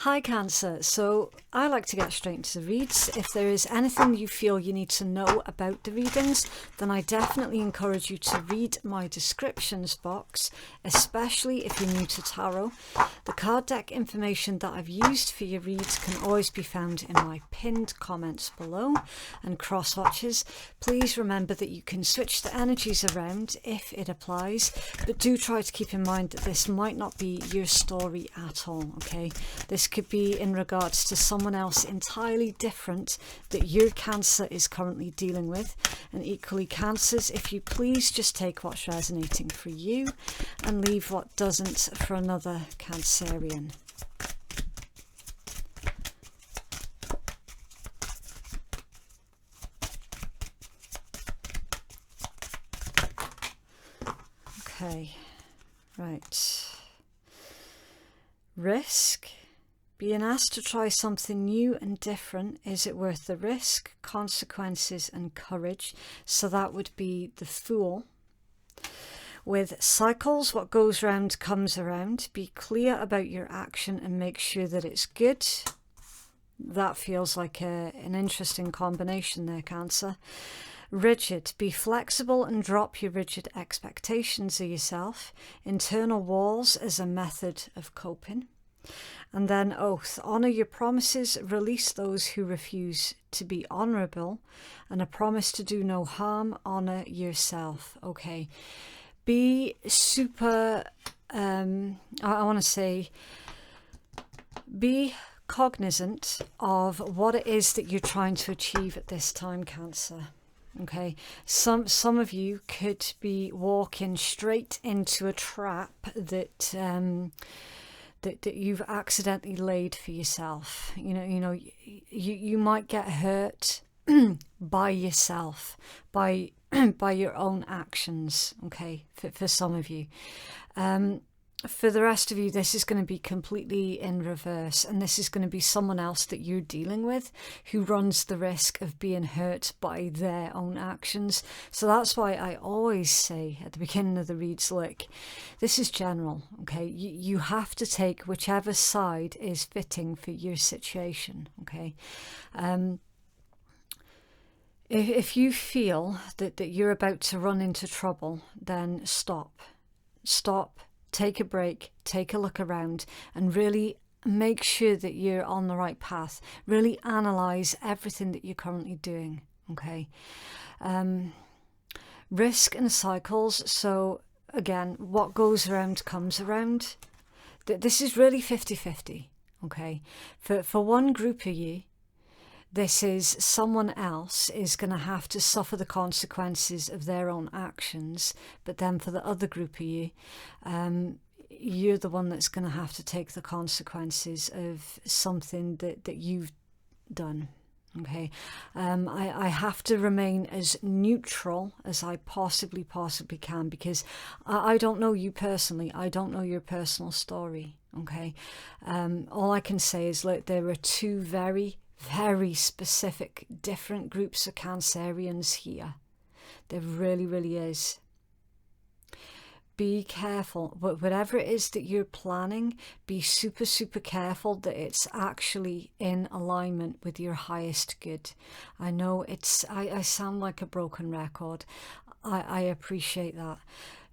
Hi Cancer, so I like to get straight into the reads. If there is anything you feel you need to know about the readings, then I definitely encourage you to read my descriptions box, especially if you're new to tarot. The card deck information that I've used for your reads can always be found in my pinned comments below. And cross watches, please remember that you can switch the energies around if it applies, but do try to keep in mind that this might not be your story at all, okay? This could be in regards to someone else entirely different that your Cancer is currently dealing with. And equally, Cancers, if you please just take what's resonating for you and leave what doesn't for another Cancerian. Okay, right. Risk. Being asked to try something new and different, is it worth the risk, consequences and courage? So that would be the Fool. With cycles, what goes round comes around. Be clear about your action and make sure that it's good. That feels like an interesting combination there, Cancer. Rigid. Be flexible and drop your rigid expectations of yourself. Internal walls as a method of coping. And then Oath. Honour your promises, release those who refuse to be honourable, and a promise to do no harm, honour yourself. Okay. Be super, I want to say, be cognizant of what it is that you're trying to achieve at this time, Cancer. Okay, some of you could be walking straight into a trap that that you've accidentally laid for yourself. You might get hurt by yourself, by your own actions. Okay, for some of you. For the rest of you, this is going to be completely in reverse, and this is going to be someone else that you're dealing with who runs the risk of being hurt by their own actions. So that's why I always say at the beginning of the reads, look, this is general, okay? You have to take whichever side is fitting for your situation, okay? If you feel that you're about to run into trouble, then stop. Take a break, take a look around, and really make sure that you're on the right path. Really analyse everything that you're currently doing, okay? Risk and cycles. So again, what goes around comes around. This is really 50-50, okay? For one group of you, this is someone else is going to have to suffer the consequences of their own actions. But then for the other group of you, you're the one that's going to have to take the consequences of something that you've done. Okay, I have to remain as neutral as I possibly can, because I don't know you personally. I don't know your personal story. Okay, all I can say is, look, there are two very specific different groups of Cancerians here. There really, really is. Be careful, but whatever it is that you're planning, be super careful that it's actually in alignment with your highest good. I know I sound like a broken record. I appreciate that.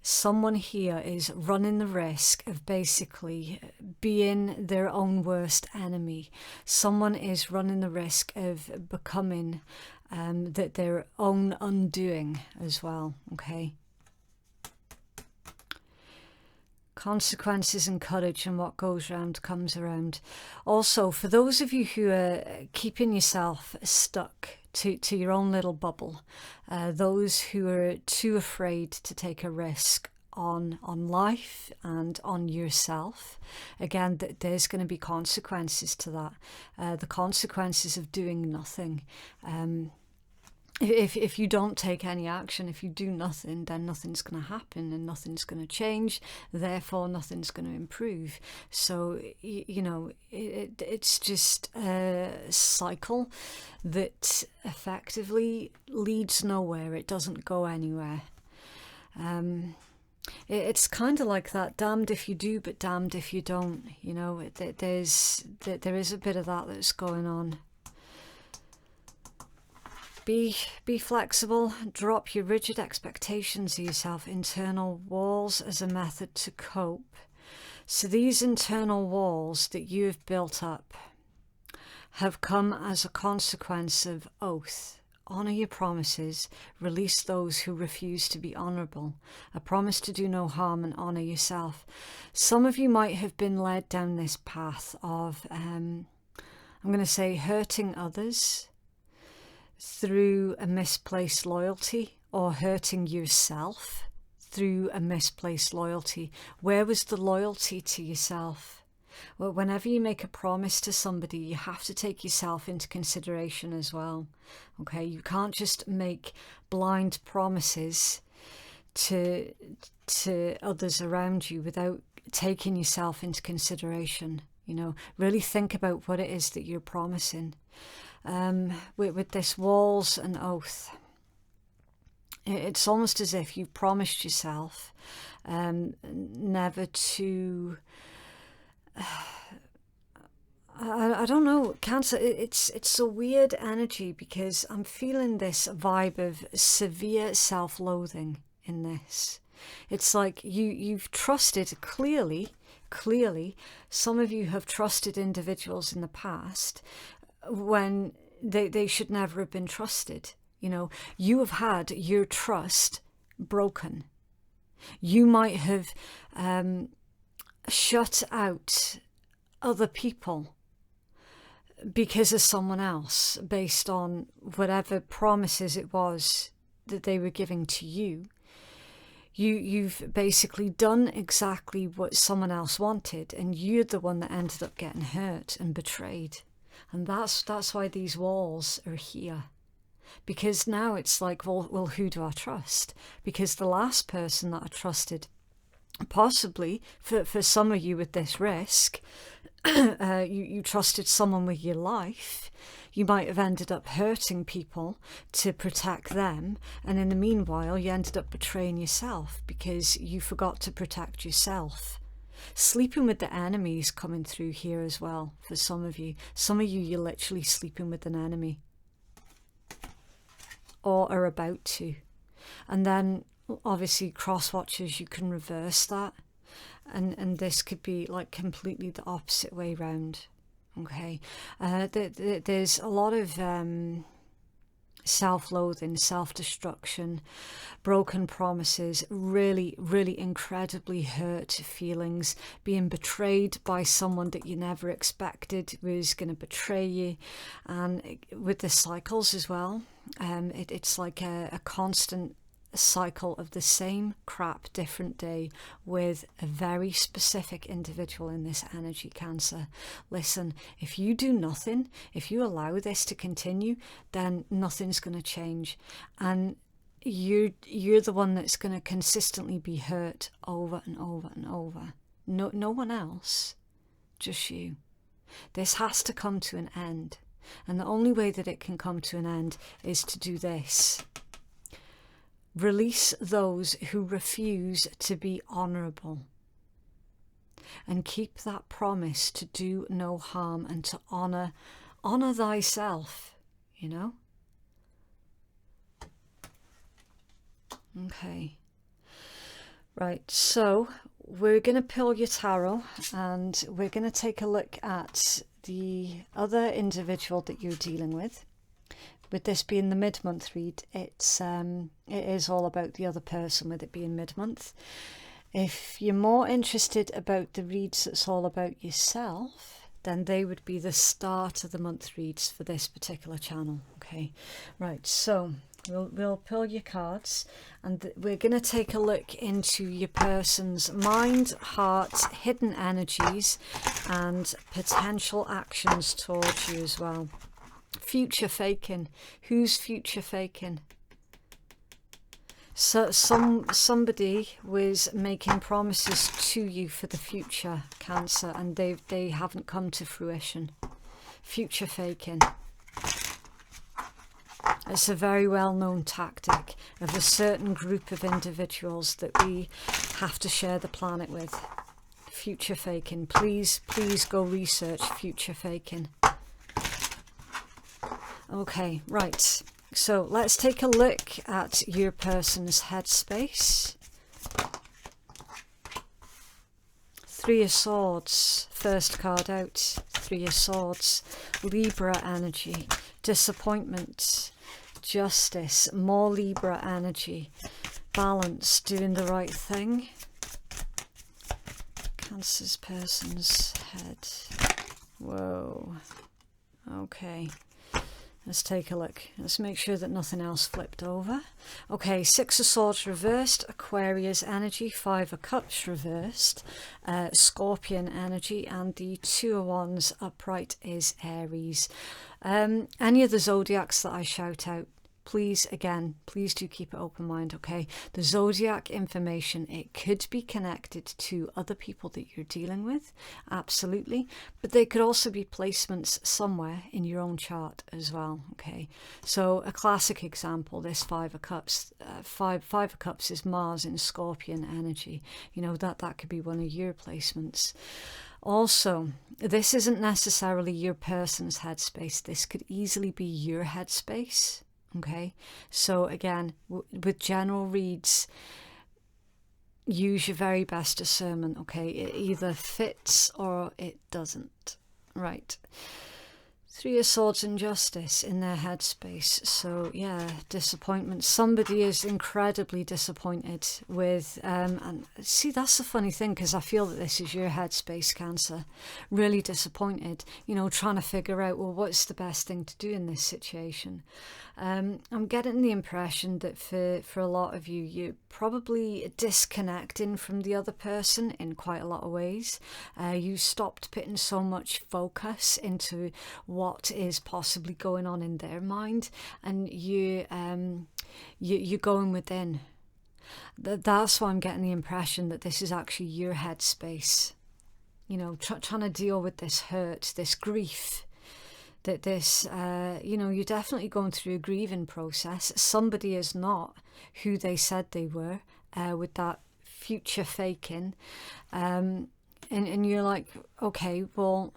Someone here is running the risk of basically being their own worst enemy. Someone is running the risk of becoming their own undoing as well, okay? Consequences and courage, and what goes round comes around. Also, for those of you who are keeping yourself stuck to your own little bubble, those who are too afraid to take a risk on life and on yourself, again, there's going to be consequences to that. The consequences of doing nothing. If you don't take any action, if you do nothing, then nothing's going to happen and nothing's going to change. Therefore, nothing's going to improve. So, it's just a cycle that effectively leads nowhere. It doesn't go anywhere. It's kind of like that damned if you do, but damned if you don't. You know, there is a bit of that that's going on. Be flexible, drop your rigid expectations of yourself, internal walls as a method to cope. So these internal walls that you have built up have come as a consequence of oath. Honour your promises, release those who refuse to be honourable. A promise to do no harm and honour yourself. Some of you might have been led down this path of, I'm going to say, hurting others through a misplaced loyalty, or hurting yourself through a misplaced loyalty. Where was the loyalty to yourself? Well, whenever you make a promise to somebody, you have to take yourself into consideration as well. Okay, you can't just make blind promises to others around you without taking yourself into consideration. You know, really think about what it is that you're promising. With this walls and oath, it's almost as if you promised yourself never to. I don't know, Cancer, it's a weird energy, because I'm feeling this vibe of severe self-loathing in this. It's like you've trusted, clearly, some of you have trusted individuals in the past when they should never have been trusted. You know, you have had your trust broken. You might have shut out other people because of someone else, based on whatever promises it was that they were giving to you. You've basically done exactly what someone else wanted, and you're the one that ended up getting hurt and betrayed. And that's why these walls are here. Because now it's like, well, who do I trust? Because the last person that I trusted, possibly for some of you with this risk, you trusted someone with your life. You might have ended up hurting people to protect them, and in the meanwhile you ended up betraying yourself because you forgot to protect yourself. Sleeping with the enemy is coming through here as well for some of you. Some of you, you're literally sleeping with an enemy, or are about to. And then obviously cross watchers, you can reverse that, and this could be like completely the opposite way round. Okay, there's a lot of self-loathing, self-destruction, broken promises, really incredibly hurt feelings, being betrayed by someone that you never expected was going to betray you. And with the cycles as well, it's like a constant cycle of the same crap, different day, with a very specific individual in this energy, Cancer. Listen, if you do nothing, if you allow this to continue, then nothing's going to change, and you're the one that's going to consistently be hurt over and over and over. No one else, just you. This has to come to an end, and the only way that it can come to an end is to do this. Release those who refuse to be honourable, and keep that promise to do no harm and to honour thyself, you know? Okay. Right, so we're going to pull your tarot, and we're going to take a look at the other individual that you're dealing with. With this being the mid-month read, it is all about the other person, with it being mid-month. If you're more interested about the reads that's all about yourself, then they would be the start of the month reads for this particular channel. Okay, right, so we'll pull your cards, and we're going to take a look into your person's mind, heart, hidden energies, and potential actions towards you as well. Future faking. Who's future faking? So somebody was making promises to you for the future, Cancer, and they haven't come to fruition. Future faking. It's a very well-known tactic, of a certain group of individuals that we have to share the planet with. Future faking. Please go research future faking. Okay, right. So let's take a look at your person's headspace. Three of Swords, first card out. Three of Swords, Libra energy, disappointment, justice, more Libra energy, balance, doing the right thing. Cancer's person's head. Whoa. Okay. Let's take a look. Let's make sure that nothing else flipped over. Okay, Six of Swords reversed, Aquarius energy, Five of Cups reversed, Scorpion energy, and the Two of Wands upright is Aries. Any of the zodiacs that I shout out, please do keep an open mind, okay? The zodiac information, it could be connected to other people that you're dealing with, absolutely, but they could also be placements somewhere in your own chart as well, okay? So a classic example, this Five of Cups, Five of Cups is Mars in Scorpion energy. You know, that could be one of your placements. Also, this isn't necessarily your person's headspace. This could easily be your headspace. Okay, so again, with general reads, use your very best discernment, okay? It either fits or it doesn't. Right. Three of Swords and Justice in their headspace. So yeah, disappointment. Somebody is incredibly disappointed with, and see, that's the funny thing, because I feel that this is your headspace, Cancer. Really disappointed, you know, trying to figure out, well, what's the best thing to do in this situation? I'm getting the impression that for a lot of you, you're probably disconnecting from the other person in quite a lot of ways. You stopped putting so much focus into what is possibly going on in their mind, and you're going within. That's why I'm getting the impression that this is actually your headspace. You know, trying to deal with this hurt, this grief. That this, you know, you're definitely going through a grieving process. Somebody is not who they said they were, with that future faking. And you're like, okay, well,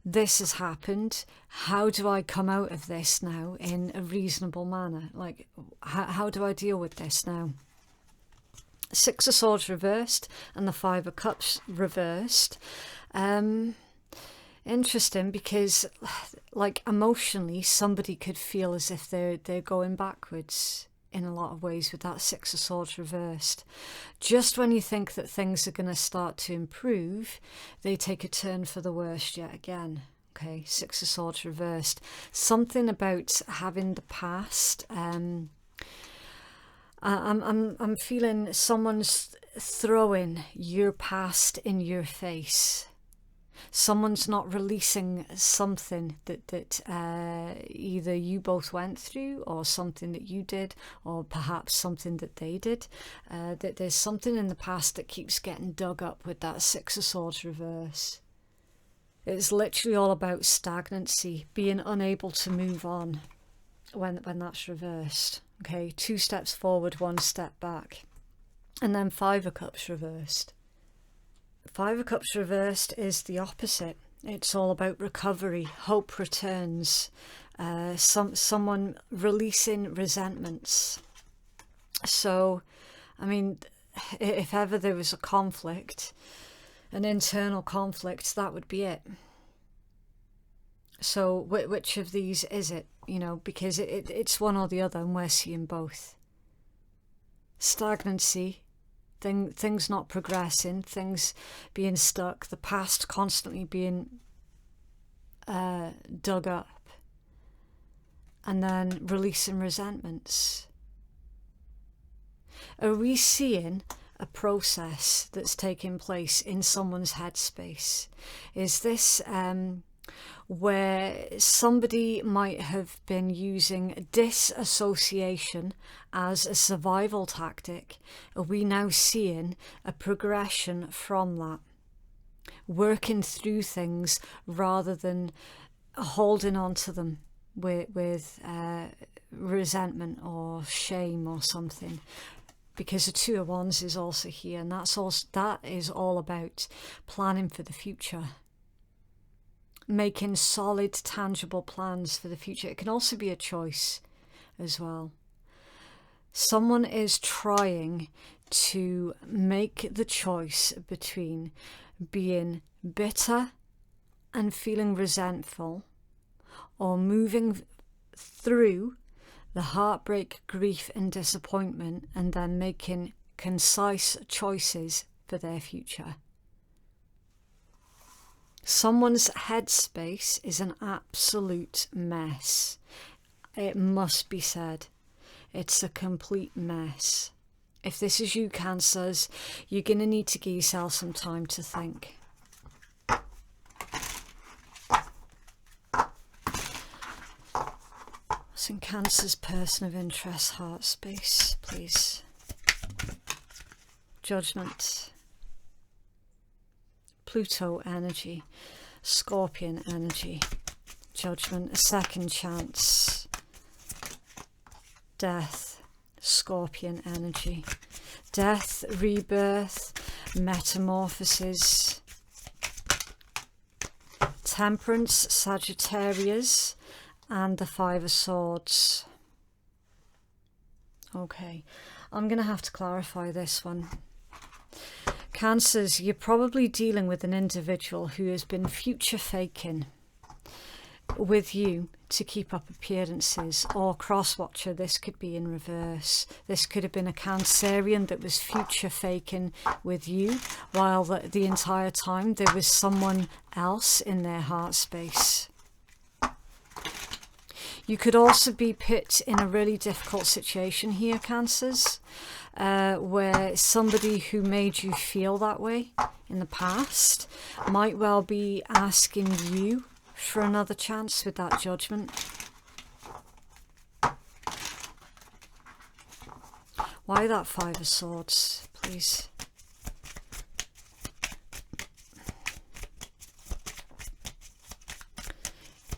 this has happened. How do I come out of this now in a reasonable manner? Like, how do I deal with this now? Six of Swords reversed and the Five of Cups reversed. Interesting, because like emotionally somebody could feel as if they're going backwards in a lot of ways with that Six of Swords reversed. Just when you think that things are going to start to improve, they take a turn for the worst yet again. Okay, Six of Swords reversed. Something about having the past. I'm feeling someone's throwing your past in your face. Someone's not releasing something that either you both went through, or something that you did, or perhaps something that they did. That there's something in the past that keeps getting dug up with that Six of Swords reverse. It's literally all about stagnancy, being unable to move on when that's reversed. Okay, 2 steps forward, 1 step back. And then Five of Cups reversed. Five of Cups reversed is the opposite. It's all about recovery, hope returns, someone releasing resentments. So, I mean, if ever there was a conflict, an internal conflict, that would be it. So which of these is it? You know, because it's one or the other, and we're seeing both. Stagnancy. Things not progressing, things being stuck, the past constantly being dug up, and then releasing resentments. Are we seeing a process that's taking place in someone's headspace? Is this where somebody might have been using disassociation as a survival tactic? Are we now seeing a progression from that? Working through things rather than holding on to them with resentment or shame or something, because the Two of Wands is also here, and that is all about planning for the future, making solid, tangible plans for the future. It can also be a choice as well. Someone is trying to make the choice between being bitter and feeling resentful, or moving through the heartbreak, grief and disappointment, and then making concise choices for their future. Someone's headspace is an absolute mess. It must be said. It's a complete mess. If this is you, Cancers, you're going to need to give yourself some time to think. What's in Cancer's person of interest heart space, please? Judgment. Pluto energy. Scorpion energy. Judgment. A second chance. Death. Scorpion energy. Death, rebirth, metamorphosis. Temperance, Sagittarius, and the Five of Swords. Okay, I'm going to have to clarify this one. Cancers, you're probably dealing with an individual who has been future faking with you to keep up appearances, or cross-watcher. This could be in reverse. This could have been a Cancerian that was future faking with you, while the entire time there was someone else in their heart space. You could also be put in a really difficult situation here, Cancers, where somebody who made you feel that way in the past might well be asking you for another chance with that Judgment. Why that Five of Swords, please?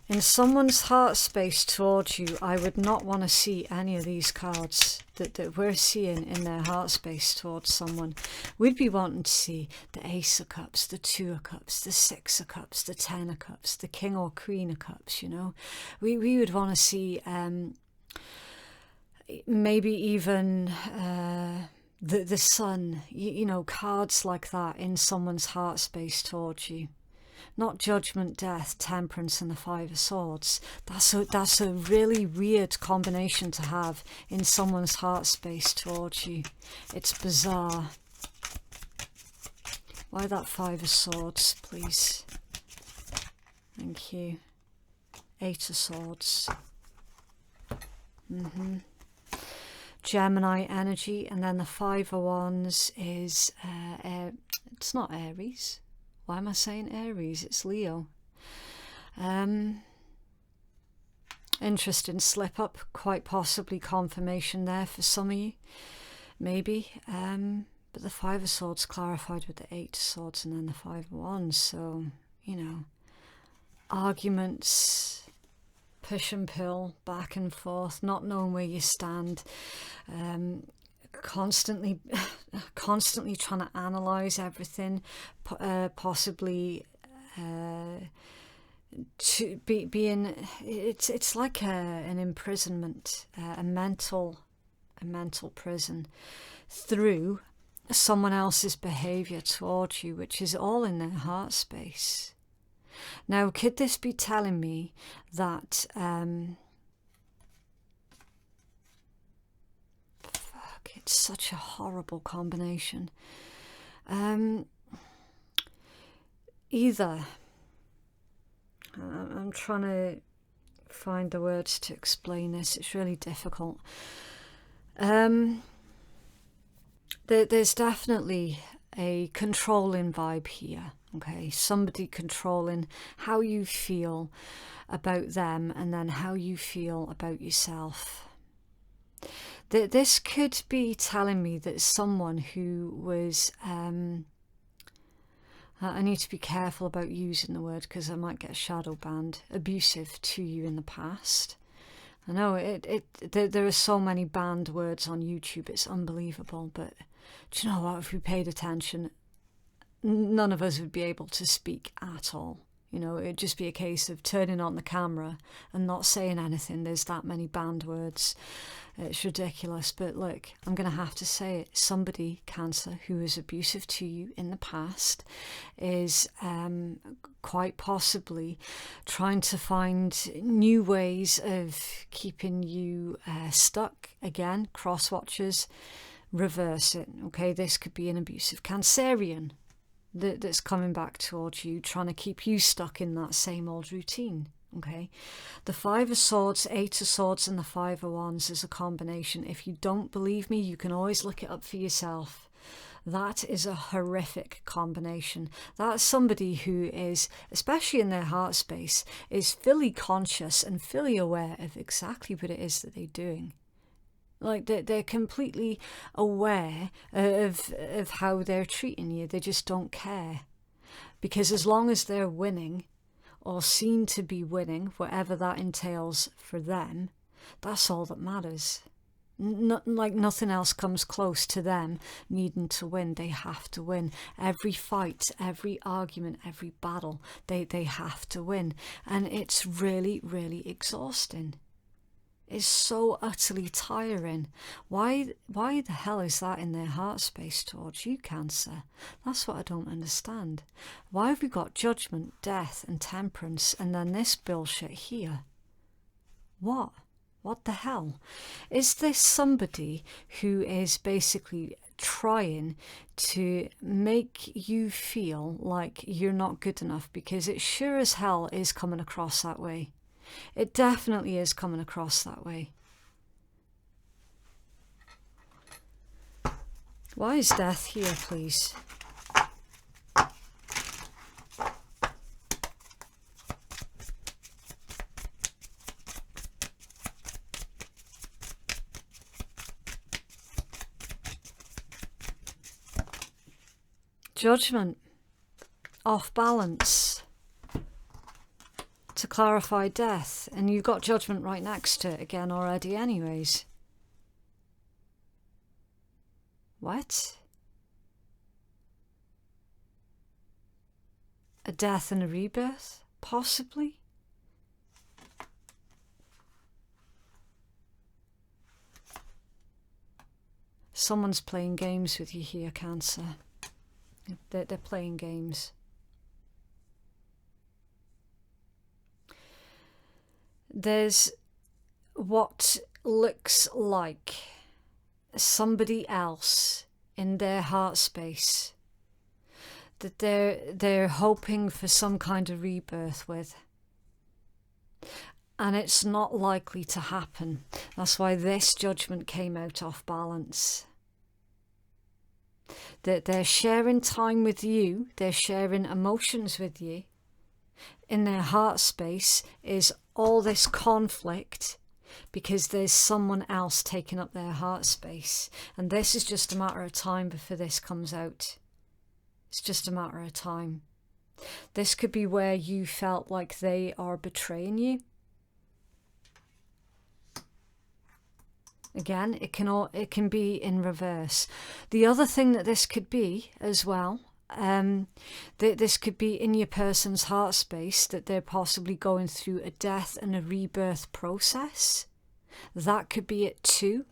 In someone's heart space towards you, I would not want to see any of these cards that we're seeing in their heart space towards someone. We'd be wanting to see the Ace of Cups, the Two of Cups, the Six of Cups, the Ten of Cups, the King or Queen of Cups, you know. We would want to see maybe even the Sun, you know, cards like that in someone's heart space towards you. Not Judgment, Death, Temperance and the Five of Swords. That's a really weird combination to have in someone's heart space towards you. It's bizarre. Why that Five of Swords, please? Thank you. Eight of Swords. Gemini energy, and then the Five of Wands is it's not Aries. Why am I saying Aries? It's Leo. Interesting slip up, quite possibly confirmation there for some of you, maybe. But the Five of Swords clarified with the Eight of Swords and then the Five of Wands. So, you know, arguments, push and pull, back and forth, not knowing where you stand. Constantly trying to analyze everything, possibly to being it's like an imprisonment, a mental prison through someone else's behavior towards you, which is all in their heart space. Now, could this be telling me that it's such a horrible combination. Either, I'm trying to find the words to explain this, it's really difficult. There's definitely a controlling vibe here, okay? Somebody controlling how you feel about them and then how you feel about yourself. This could be telling me that someone who was, I need to be careful about using the word because I might get shadow banned, abusive to you in the past. I know there are so many banned words on YouTube, it's unbelievable, but do you know what, if we paid attention, none of us would be able to speak at all. You know, it'd just be a case of turning on the camera and not saying anything. There's that many banned words. It's ridiculous. But look, I'm going to have to say it. Somebody, Cancer, who was abusive to you in the past is quite possibly trying to find new ways of keeping you stuck. Again, cross watchers, reverse it. Okay, this could be an abusive Cancerian that's coming back towards you, trying to keep you stuck in that same old routine. Okay, the Five of Swords, Eight of Swords and the Five of Wands is a combination. If you don't believe me, you can always look it up for yourself. That is a horrific combination. That's somebody who is, especially in their heart space, is fully conscious and fully aware of exactly what it is that they're doing. Like they're completely aware of how they're treating you. They just don't care. Because as long as they're winning, or seen to be winning, whatever that entails for them, that's all that matters. Like nothing else comes close to them needing to win. They have to win. Every fight, every argument, every battle, they have to win. And it's really, really exhausting. Is so utterly tiring. Why the hell is that in their heart space towards you, Cancer? That's what I don't understand. Why have we got Judgment, Death and Temperance and then this bullshit here? What? What the hell? Is this somebody who is basically trying to make you feel like you're not good enough? Because it sure as hell is coming across that way. It definitely is coming across that way. Why is Death here, please? Judgment. Off balance. To clarify Death, and you've got Judgment right next to it again already anyways. What? A death and a rebirth? Possibly? Someone's playing games with you here, Cancer. They're playing games. There's what looks like somebody else in their heart space that they're hoping for some kind of rebirth with. And it's not likely to happen. That's why this Judgment came out off balance. That they're sharing time with you, they're sharing emotions with you. In their heart space is all this conflict because there's someone else taking up their heart space. And this is just a matter of time before this comes out. It's just a matter of time. This could be where you felt like they are betraying you. Again, it can be in reverse. The other thing that this could be as well, this could be in your person's heart space, that they're possibly going through a death and a rebirth process. That could be it too,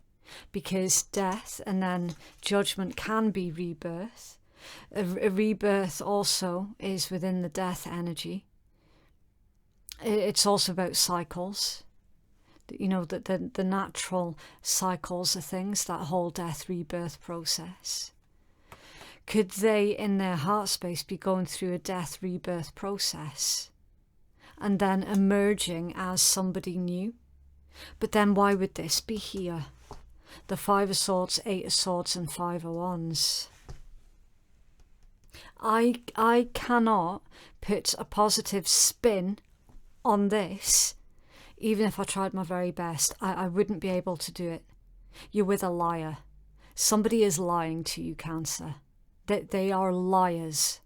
because death and then Judgment can be rebirth. A rebirth also is within the death energy. It's also about cycles. You know, the natural cycles of things, that whole death rebirth process. Could they, in their heart space, be going through a death rebirth process and then emerging as somebody new? But then why would this be here? The Five of Swords, Eight of Swords and Five of Wands. I cannot put a positive spin on this. Even if I tried my very best, I wouldn't be able to do it. You're with a liar. Somebody is lying to you, Cancer. They are liars.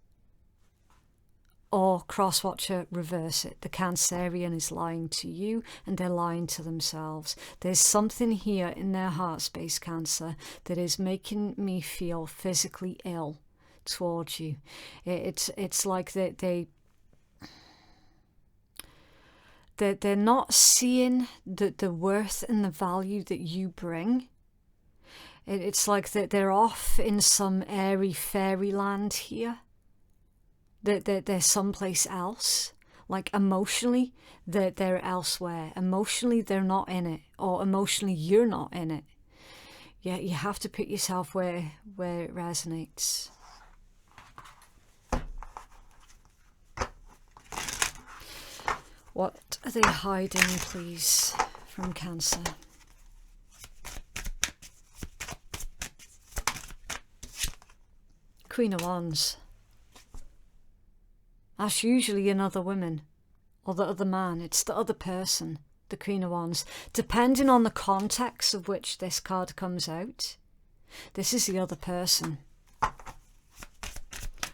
Or cross-watcher, reverse it. The Cancerian is lying to you and they're lying to themselves. There's something here in their heart space, Cancer, that is making me feel physically ill towards you. It's like they're not seeing the worth and the value that you bring. It's like that they're off in some airy fairyland here. They're someplace else. Like emotionally, they're elsewhere. Emotionally, they're not in it. Or emotionally, you're not in it. Yeah, you have to put yourself where it resonates. What are they hiding, please, from Cancer? Queen of Wands. That's usually another woman or the other man. It's the other person, the Queen of Wands. Depending on the context of which this card comes out, this is the other person.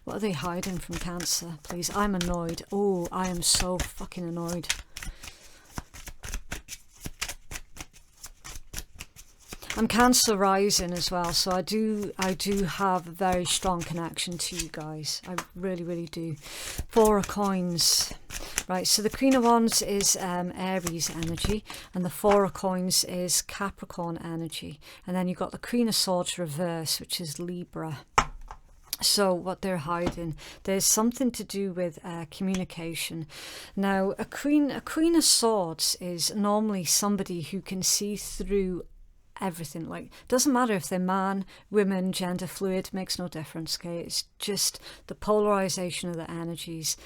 What are they hiding from Cancer, please? I'm annoyed. Oh, I am so fucking annoyed. I'm Cancer rising as well, so I do have a very strong connection to you guys. I really, really do. Four of Coins. Right, so the Queen of Wands is Aries energy, and the Four of Coins is Capricorn energy. And then you've got the Queen of Swords reverse, which is Libra. So what they're hiding, there's something to do with communication. Now, a queen of Swords is normally somebody who can see through everything. Like, doesn't matter if they're man, women, gender fluid, makes no difference. Okay, it's just the polarization of the energies.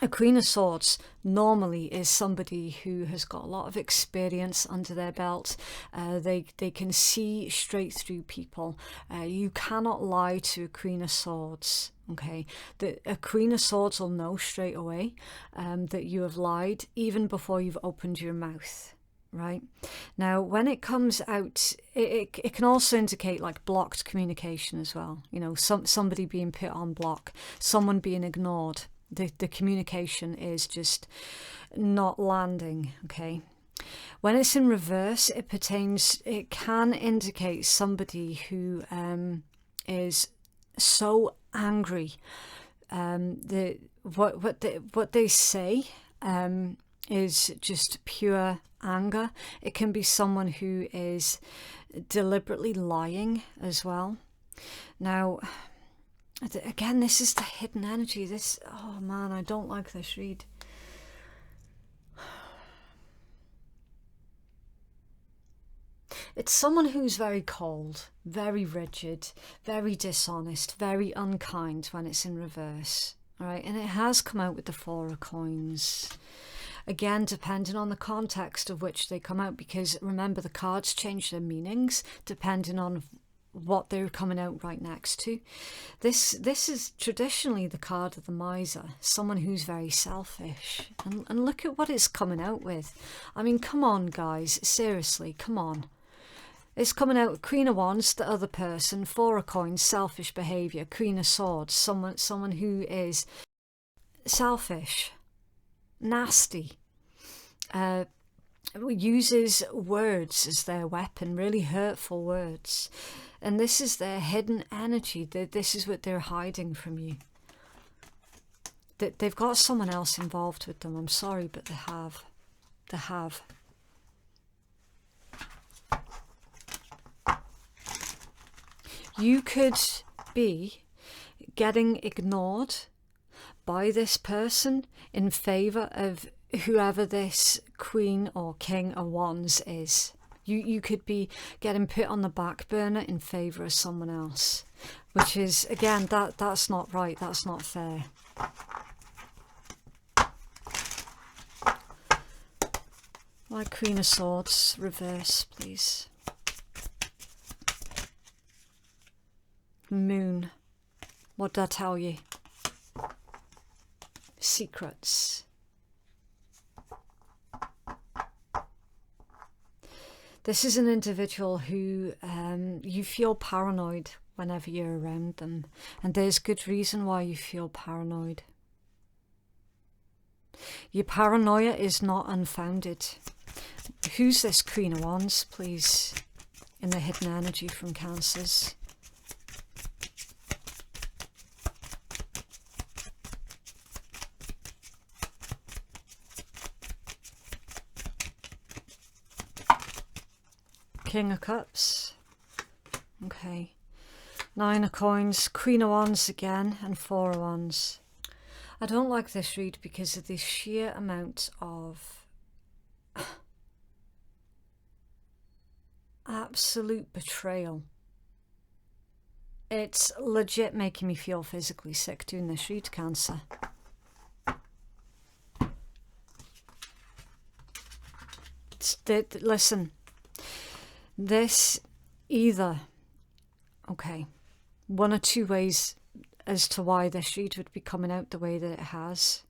A Queen of Swords normally is somebody who has got a lot of experience under their belt. They can see straight through people. You cannot lie to a Queen of Swords. Okay, a Queen of Swords will know straight away that you have lied even before you've opened your mouth. Right now, when it comes out, it can also indicate like blocked communication as well. You know, somebody being put on block, someone being ignored. The communication is just not landing. Okay, when it's in reverse, it can indicate somebody who is so angry. What they say is just pure anger. It can be someone who is deliberately lying as well. Now, again, this is the hidden energy. Oh man, I don't like this read. It's someone who's very cold, very rigid, very dishonest, very unkind when it's in reverse. All right, and it has come out with the Four of Coins. Again, depending on the context of which they come out, because remember, the cards change their meanings depending on what they're coming out right next to. This is traditionally the card of the miser, someone who's very selfish. And look at what it's coming out with. I mean, come on, guys, seriously, come on. It's coming out with Queen of Wands, the other person, Four of Coins, selfish behaviour, Queen of Swords, someone who is selfish, nasty, uses words as their weapon, really hurtful words. And this is their hidden energy. This is what they're hiding from you. They've got someone else involved with them. I'm sorry, but they have. They have. You could be getting ignored by this person in favour of whoever this Queen or King of Wands is. You could be getting put on the back burner in favour of someone else, which is, again, that's not right. That's not fair. My Queen of Swords reverse, please. Moon. What did I tell you? Secrets. This is an individual who you feel paranoid whenever you're around them. And there's good reason why you feel paranoid. Your paranoia is not unfounded. Who's this Queen of Wands, please, in the hidden energy from Cancers? King of Cups. Okay. 9 of Coins, Queen of Wands again, and 4 of Wands. I don't like this read because of the sheer amount of absolute betrayal. It's legit making me feel physically sick doing this read, Cancer. Listen, this either, okay, one or two ways as to why this read would be coming out the way that it has.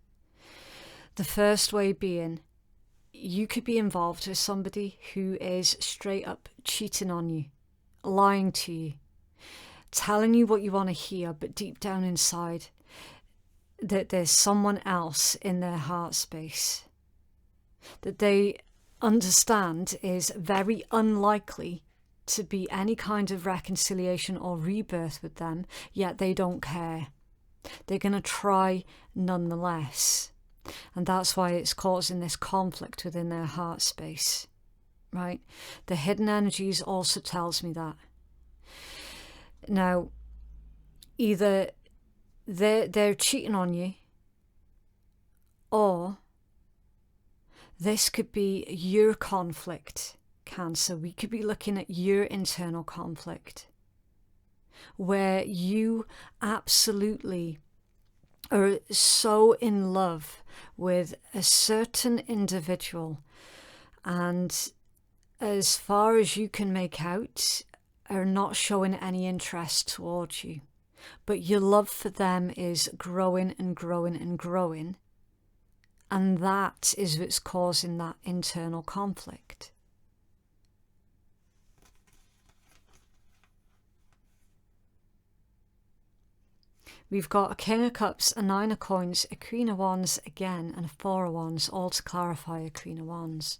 The first way being, you could be involved with somebody who is straight up cheating on you, lying to you, telling you what you want to hear, but deep down inside that there's someone else in their heart space that they understand is very unlikely to be any kind of reconciliation or rebirth with them, yet they don't care. They're going to try nonetheless. And that's why it's causing this conflict within their heart space, right? The hidden energies also tells me that. Now, either they're cheating on you, or this could be your conflict, Cancer. We could be looking at your internal conflict, where you absolutely are so in love with a certain individual, and as far as you can make out, are not showing any interest towards you. But your love for them is growing and growing and growing. And that is what's causing that internal conflict. We've got a King of Cups, a 9 of Coins, a Queen of Wands again, and a 4 of Wands, all to clarify a Queen of Wands.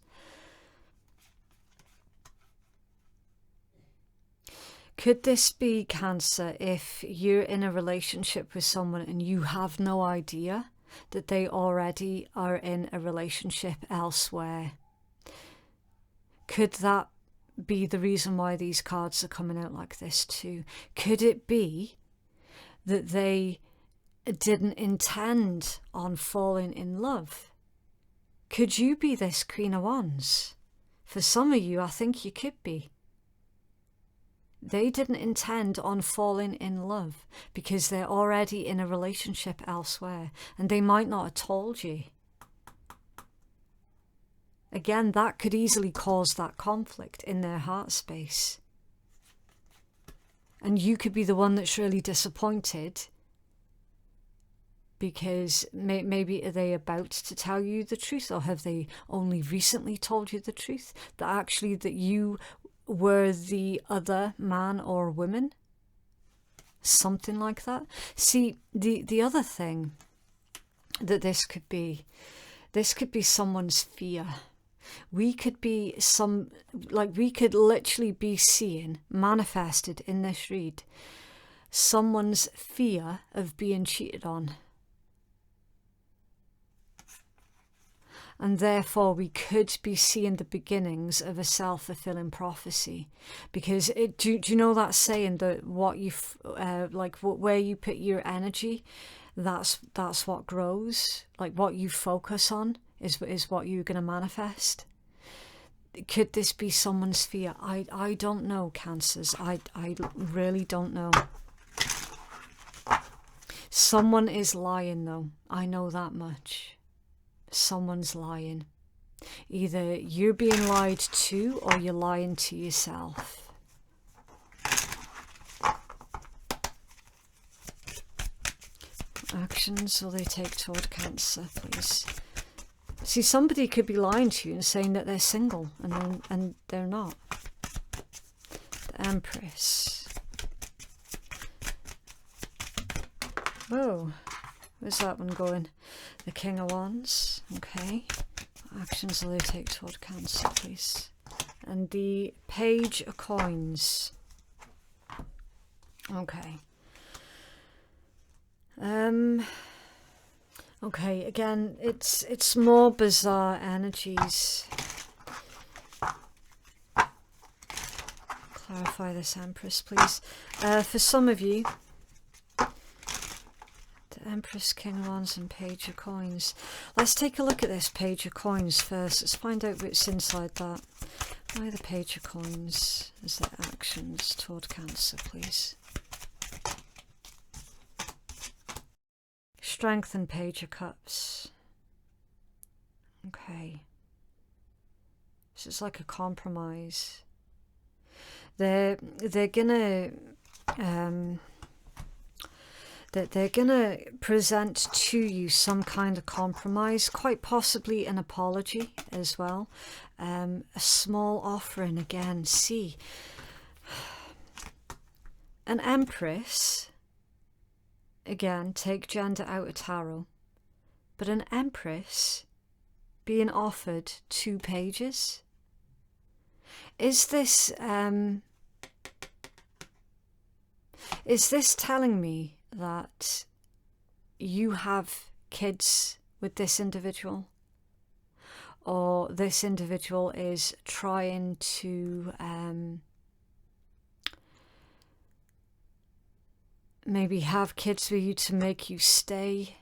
Could this be, Cancer, if you're in a relationship with someone and you have no idea that they already are in a relationship elsewhere? Could that be the reason why these cards are coming out like this too? Could it be that they didn't intend on falling in love? Could you be this Queen of Wands? For some of you, I think you could be. They didn't intend on falling in love because they're already in a relationship elsewhere, and they might not have told you. Again, that could easily cause that conflict in their heart space. And you could be the one that's really disappointed because maybe are they about to tell you the truth, or have they only recently told you the truth? That actually that you were the other man or woman? Something like that. See, the other thing that this could be someone's fear. We could be we could literally be seeing, manifested in this read, someone's fear of being cheated on. And therefore we could be seeing the beginnings of a self-fulfilling prophecy. Because do you know that saying that what you where you put your energy, that's what grows. Like what you focus on is what you're going to manifest. Could this be someone's fear? I don't know, Cancers. I really don't know. Someone is lying though. I know that much. Someone's lying. Either you're being lied to or you're lying to yourself. Actions will they take toward Cancer, please? See, somebody could be lying to you and saying that they're single, and they're not. The Empress. Whoa, where's that one going? The King of Wands. Okay. What actions will they take toward Cancer, please? And the Page of Coins. Okay. Okay, again, it's more bizarre energies. Clarify this, Empress, please. For some of you, the Empress, King of Wands and Page of Coins. Let's take a look at this Page of Coins first. Let's find out what's inside that. Why the Page of Coins as their actions toward Cancer, please? Strength and Page of Cups. Okay. This is like a compromise. They're gonna they're gonna present to you some kind of compromise, quite possibly an apology as well, a small offering. Again, see, an Empress. Again, take gender out of tarot, but an Empress being offered 2 pages. Is this telling me that you have kids with this individual, or this individual is trying to maybe have kids with you to make you stay?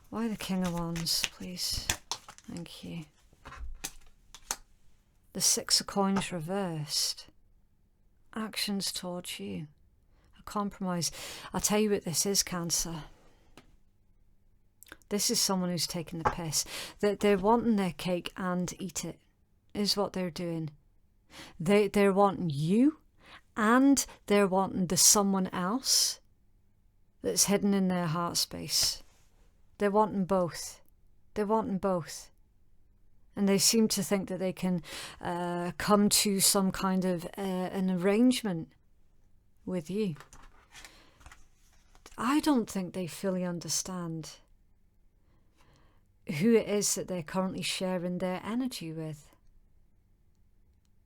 Why the King of Wands, please? Thank you. The Six of Coins reversed. Actions towards you. A compromise. I'll tell you what this is, Cancer. This is someone who's taking the piss. They're wanting their cake and eat it, is what they're doing. They're wanting you, and they're wanting the someone else that's hidden in their heart space. They're wanting both. They're wanting both. And they seem to think that they can come to some kind of an arrangement with you. I don't think they fully understand who it is that they're currently sharing their energy with.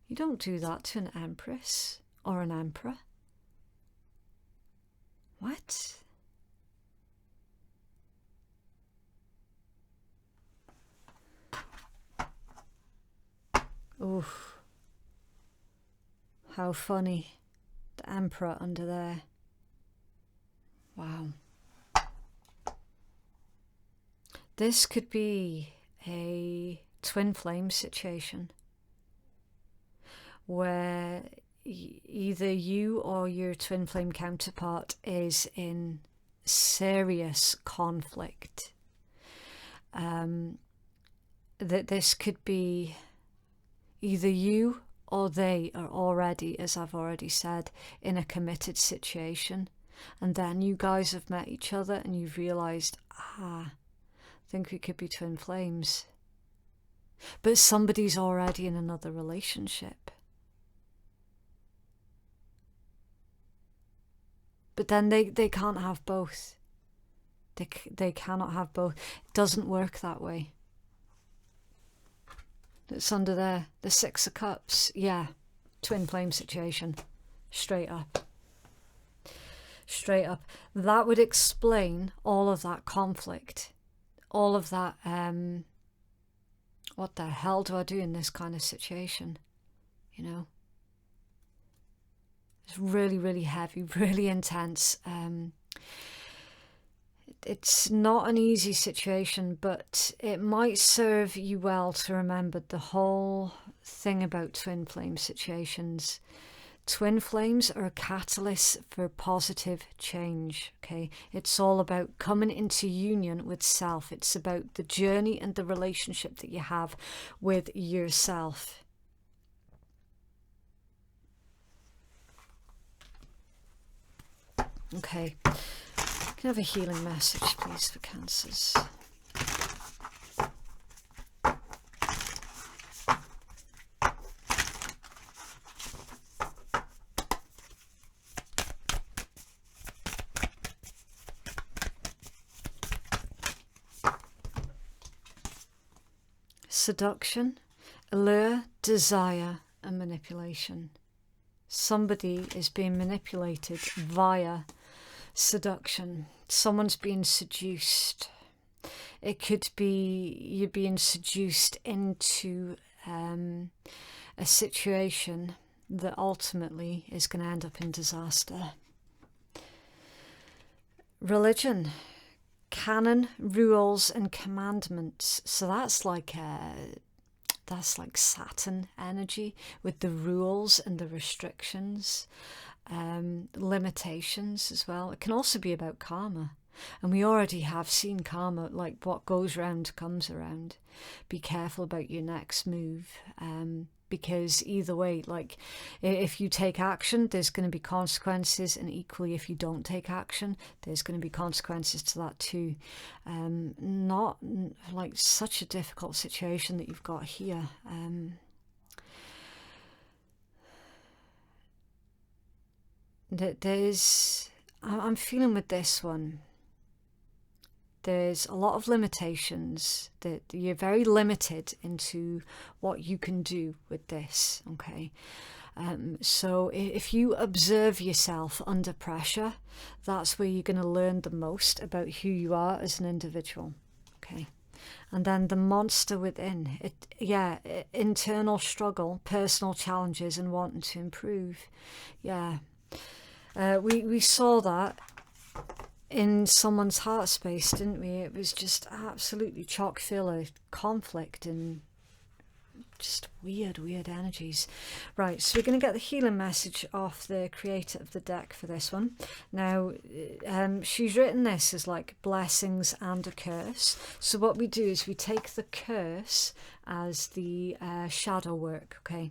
You don't do that to an Empress or an Emperor. What? Oof. How funny. The Emperor under there. Wow. This could be a twin flame situation where either you or your twin flame counterpart is in serious conflict. That this could be either you or they are already, as I've already said, in a committed situation, and then you guys have met each other and you've realised, I think we could be twin flames. But somebody's already in another relationship. But then they can't have both. They cannot have both. It doesn't work that way. It's under there. The Six of Cups. Yeah. Twin flame situation. Straight up. Straight up. That would explain all of that conflict. All of that, what the hell do I do in this kind of situation? You know? It's really, really heavy, really intense. It's not an easy situation, but it might serve you well to remember the whole thing about twin flame situations. Twin flames are a catalyst for positive change, okay? It's all about coming into union with self. It's about the journey and the relationship that you have with yourself. Okay. Can I have a healing message, please, for Cancers? seduction, allure, desire, and manipulation. Somebody is being manipulated via seduction. Someone's being seduced. It could be you're being seduced into a situation that ultimately is going to end up in disaster. Religion, canon, rules, and commandments. So that's like Saturn energy with the rules and the restrictions, limitations as well. It can also be about karma. And we already have seen karma, like what goes round comes around. Be careful about your next move, because either way, like if you take action, there's going to be consequences, and equally if you don't take action, there's going to be consequences to that too. Not like such a difficult situation that you've got here. I'm feeling with this one, there's a lot of limitations, that you're very limited into what you can do with this, okay? So if you observe yourself under pressure, that's where you're going to learn the most about who you are as an individual, okay? And then the monster within, internal struggle, personal challenges, and wanting to improve. We saw that in someone's heart space, didn't we? It was just absolutely chock full of conflict and just weird energies. Right, so we're going to get the healing message off the creator of the deck for this one. Now, she's written this as like blessings and a curse. So what we do is we take the curse as the shadow work, okay?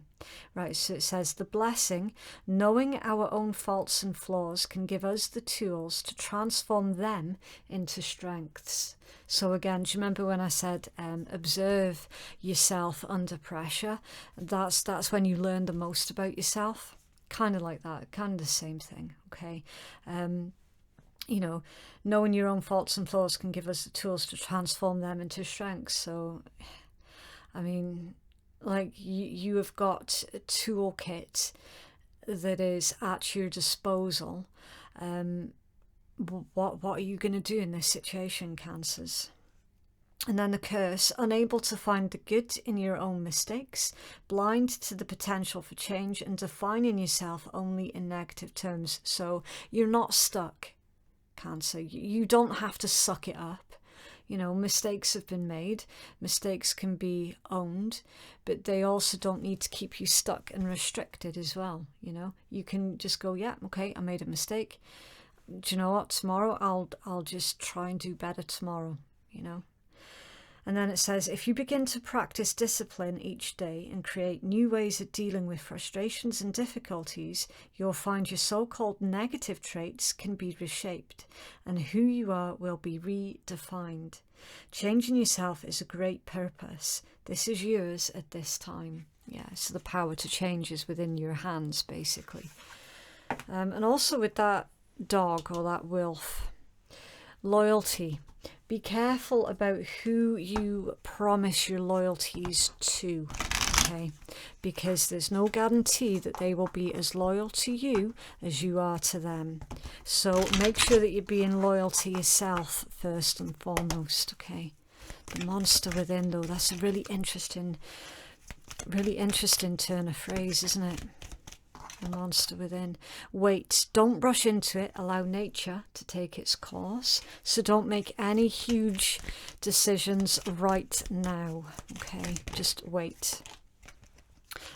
Right, so it says the blessing, knowing our own faults and flaws can give us the tools to transform them into strengths. So again, do you remember when I said observe yourself under pressure? That's when you learn the most about yourself. Kind of like that, kind of the same thing, okay? You know, knowing your own faults and flaws can give us the tools to transform them into strengths. So, I mean, like you have got a toolkit that is at your disposal. What are you going to do in this situation, Cancers? And then the curse, unable to find the good in your own mistakes, blind to the potential for change, and defining yourself only in negative terms. So you're not stuck, Cancer. You don't have to suck it up. You know, mistakes have been made. Mistakes can be owned, but they also don't need to keep you stuck and restricted as well. You know, you can just go, yeah, okay, I made a mistake. Do you know what? Tomorrow I'll just try and do better tomorrow, you know. And then it says, if you begin to practice discipline each day and create new ways of dealing with frustrations and difficulties, you'll find your so-called negative traits can be reshaped and who you are will be redefined. Changing yourself is a great purpose. This is yours at this time. Yeah, so the power to change is within your hands, basically. And also with that dog or that wolf, loyalty. Be careful about who you promise your loyalties to, okay? Because there's no guarantee that they will be as loyal to you as you are to them. So make sure that you're being loyal to yourself first and foremost, okay? The monster within, though, that's a really interesting turn of phrase, isn't it? The monster within. Wait, don't rush into it. Allow nature to take its course. So don't make any huge decisions right now. Okay, just wait.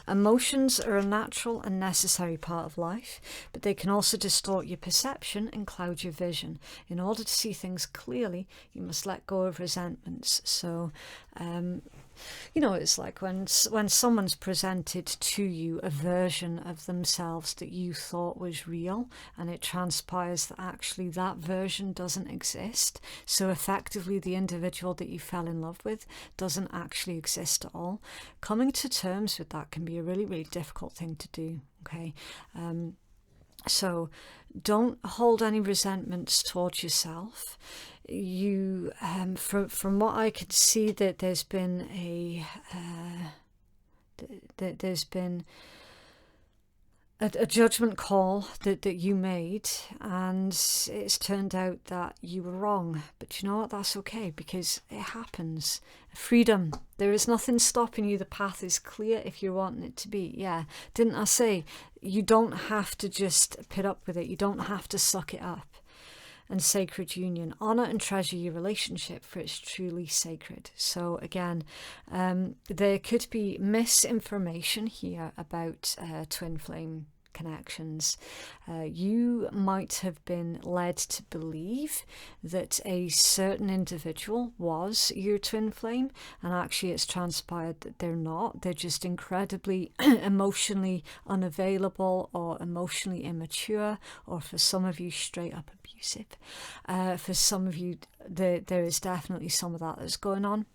Emotions are a natural and necessary part of life, but they can also distort your perception and cloud your vision. In order to see things clearly, you must let go of resentments. So, you know, it's like when someone's presented to you a version of themselves that you thought was real, and it transpires that actually that version doesn't exist. So effectively the individual that you fell in love with doesn't actually exist at all. Coming to terms with that can be a really, really difficult thing to do, okay? So don't hold any resentments towards yourself. You, from what I could see, that there's been a judgment call that you made, and it's turned out that you were wrong. But you know what? That's okay, because it happens. Freedom. There is nothing stopping you. The path is clear if you're wanting it to be. Yeah. Didn't I say you don't have to just put up with it? You don't have to suck it up. And sacred union. Honor and treasure your relationship, for it's truly sacred. So again, there could be misinformation here about twin flame connections. You might have been led to believe that a certain individual was your twin flame, and actually it's transpired that they're not. They're just incredibly emotionally unavailable, or emotionally immature, or for some of you straight up abusive. For some of you there is definitely some of that that's going on.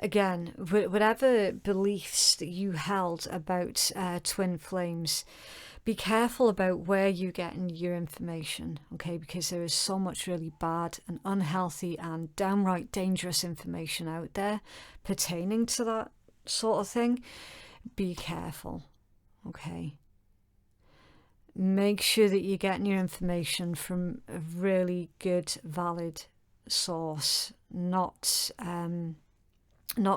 Again, whatever beliefs that you held about twin flames, be careful about where you're getting your information, okay? Because there is so much really bad and unhealthy and downright dangerous information out there pertaining to that sort of thing. Be careful, okay? Make sure that you're getting your information from a really good, valid source, not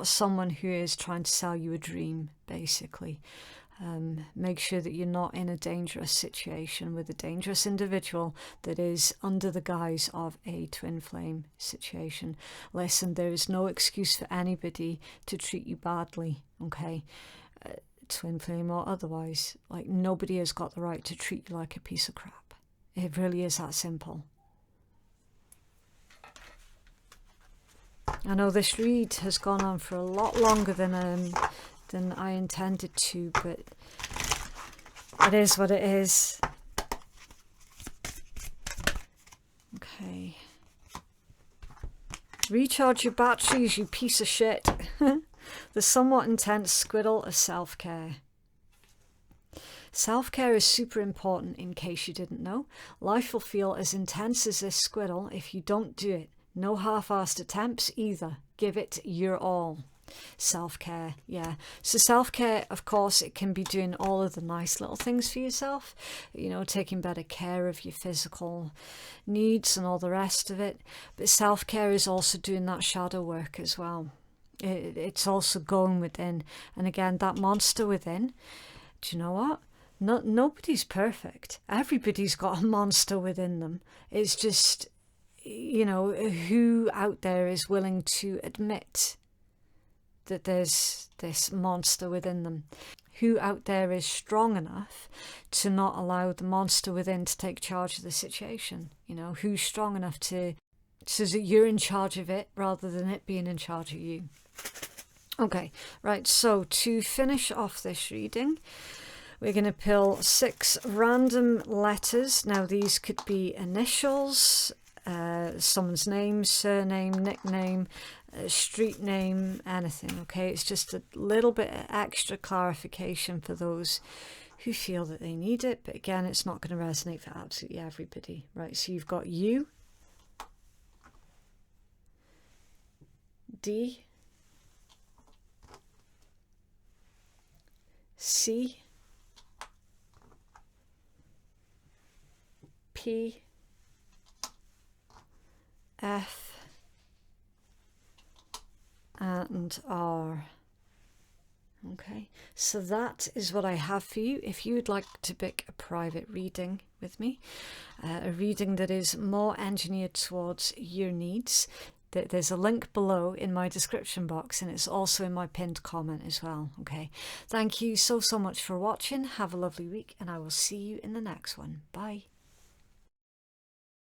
someone who is trying to sell you a dream, basically. Make sure that you're not in a dangerous situation with a dangerous individual that is under the guise of a twin flame situation. Listen, there is no excuse for anybody to treat you badly, okay? Twin flame or otherwise. Like, nobody has got the right to treat you like a piece of crap. It really is that simple. I know this read has gone on for a lot longer than I intended to, but it is what it is. Okay. Recharge your batteries, you piece of shit. The somewhat intense squiddle of self-care. Self-care is super important, in case you didn't know. Life will feel as intense as this squiddle if you don't do it. No half-assed attempts either. Give it your all. Self-care, yeah. So self-care, of course, it can be doing all of the nice little things for yourself. You know, taking better care of your physical needs and all the rest of it. But self-care is also doing that shadow work as well. It's also going within. And again, that monster within, do you know what? Nobody's perfect. Everybody's got a monster within them. It's just, you know, who out there is willing to admit that there's this monster within them? Who out there is strong enough to not allow the monster within to take charge of the situation? You know, who's strong enough to, so that you're in charge of it rather than it being in charge of you? Okay, right, so to finish off this reading, we're going to pull 6 random letters. Now, these could be initials, someone's name, surname, nickname, street name, anything, okay? It's just a little bit of extra clarification for those who feel that they need it, but again, it's not going to resonate for absolutely everybody, right? So you've got U, D, C, P, F, and R. Okay, so that is what I have for you. If you would like to book a private reading with me, a reading that is more engineered towards your needs, there's a link below in my description box, and it's also in my pinned comment as well. Okay, thank you so much for watching. Have a lovely week, and I will see you in the next one. Bye.